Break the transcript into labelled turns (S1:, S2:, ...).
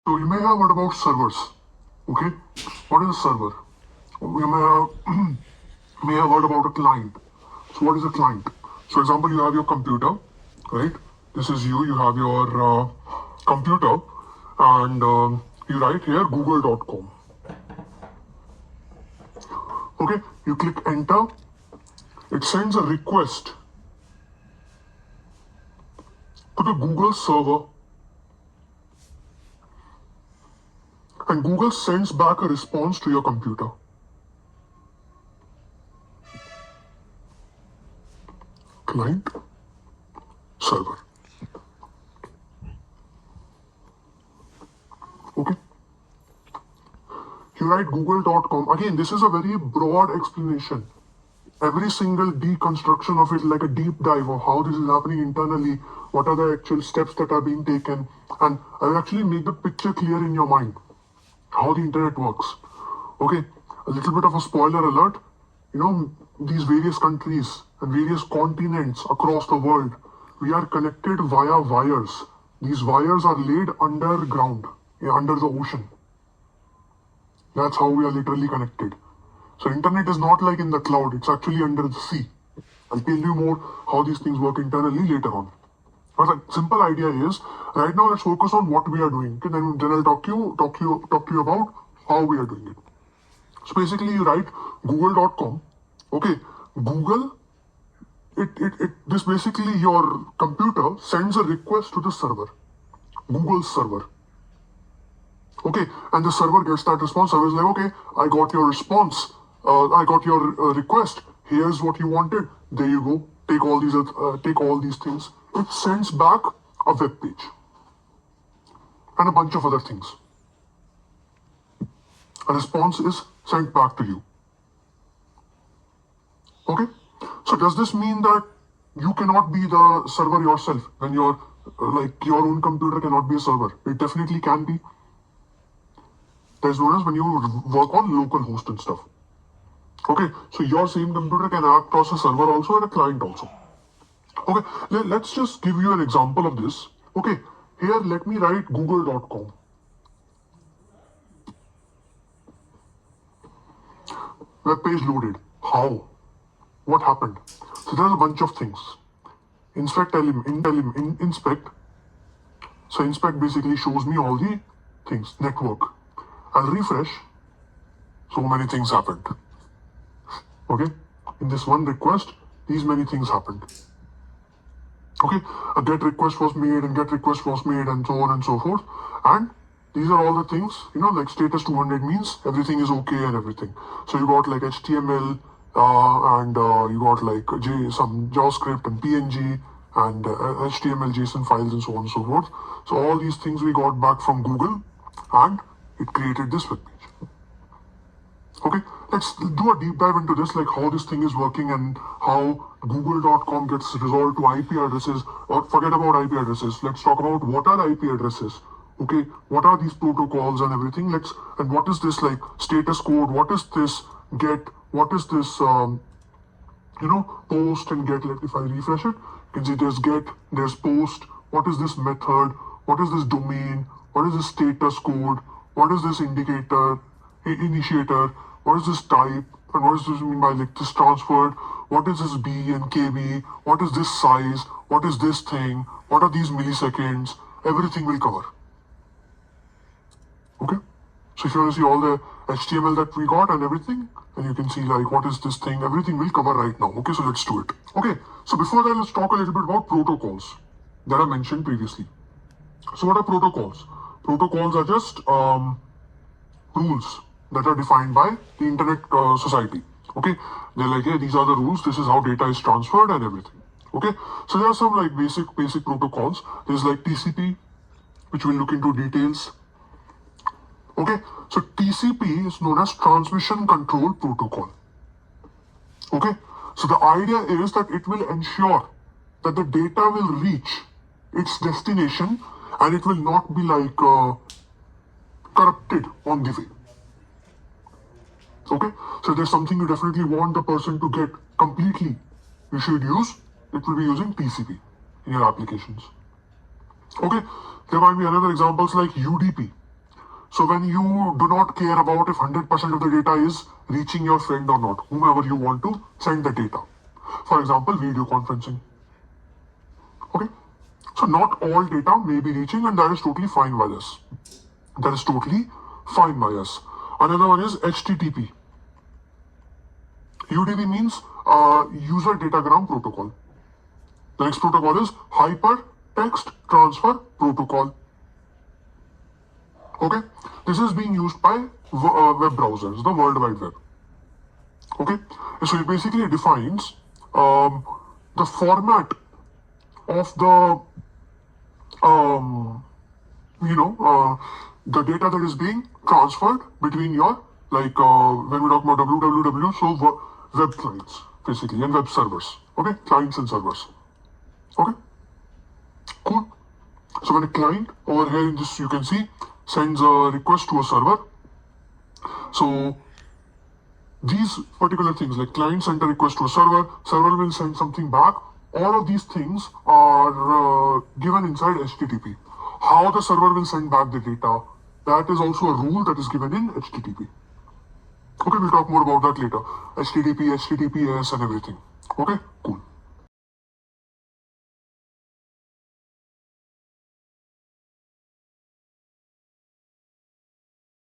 S1: So you may have heard about servers. Okay, what is a server? You may have heard about a client. So what is a client? So for example, you have your computer, right? This is you. You have your computer, and you write here google.com. Okay, you click enter. It sends a request to the Google server, and Google sends back a response to your computer. Client, server. Okay. You write google.com. Again, this is a very broad explanation. Every single deconstruction of it, like a deep dive of how this is happening internally, what are the actual steps that are being taken, and I will actually make the picture clear in your mind, how the internet works. Okay, a little bit of a spoiler alert. You know, these various countries and various continents across the world, we are connected via wires. These wires are laid underground, under the ocean. That's how we are literally connected. So internet is not like in the cloud, it's actually under the sea. I'll tell you more how these things work internally later on. But the simple idea is, right now let's focus on what we are doing. Okay, then I'll talk to you about how we are doing it. So basically you write google.com. Okay, Google, this basically your computer sends a request to the server, Google server. Okay, and the server gets that response. Server is like, okay, I got your response. I got your request. Here's what you wanted. There you go. Take all these things. It sends back a web page and a bunch of other things. A response is sent back to you. Okay. So does this mean that you cannot be the server yourself when you're like your own computer cannot be a server? It definitely can be. That's known as when you work on local host and stuff. Okay, so your same computer can act as a server also and a client also. Okay, let's just give you an example of this. Okay, here let me write google.com. Web page loaded. How? What happened? So there's a bunch of things. Inspect. So inspect basically shows me all the things. Network. I'll refresh. So many things happened. Okay, in this one request, these many things happened. Okay, a get request was made and get request was made and so on and so forth. And these are all the things, you know, like status 200 means everything is okay and everything. So you got like HTML and you got like some JavaScript and PNG and HTML, JSON files and so on and so forth. So all these things we got back from Google and it created this web page. Okay, let's do a deep dive into this, like how this thing is working and how google.com gets resolved to IP addresses, or forget about IP addresses. Let's talk about what are IP addresses. Okay, what are these protocols and everything? And what is this like status code? What is this get? What is this, post and get? If I refresh it, you can see there's get, there's post. What is this method? What is this domain? What is this status code? What is this initiator? What is this type? And what does this mean by like this transferred? What is this B and KB? What is this size? What is this thing? What are these milliseconds? Everything will cover. Okay? So if you want to see all the HTML that we got and everything, and you can see like what is this thing, everything will cover right now. Okay, so let's do it. Okay, so before that, let's talk a little bit about protocols that I mentioned previously. So what are protocols? Protocols are just rules that are defined by the internet society. Okay, they're like, hey, these are the rules, this is how data is transferred and everything. Okay, so there are some like basic protocols. There's like TCP, which we'll look into details. Okay, so TCP is known as Transmission Control Protocol. Okay, so the idea is that it will ensure that the data will reach its destination and it will not be like corrupted on the way. Okay, so there's something you definitely want the person to get completely, you should use, it will be using TCP in your applications. Okay, there might be another examples like UDP. So when you do not care about if 100% of the data is reaching your friend or not, whomever you want to send the data. For example, video conferencing. Okay. So not all data may be reaching, and that is totally fine by us. That is totally fine by us. Another one is HTTP. UDP means User Datagram Protocol. The next protocol is Hypertext Transfer Protocol. Okay, this is being used by web browsers, the World Wide Web. Okay, so it basically defines the format of the the data that is being transferred between your, like when we talk about www, so web clients basically and web servers. Okay, clients and servers. Okay, cool. So when a client over here in this, you can see, sends a request to a server. So these particular things, like client sent a request to a server, server will send something back. All of these things are given inside HTTP. How the server will send back the data, that is also a rule that is given in HTTP. Okay, we'll talk more about that later. HTTP, HTTPS and everything. Okay, cool.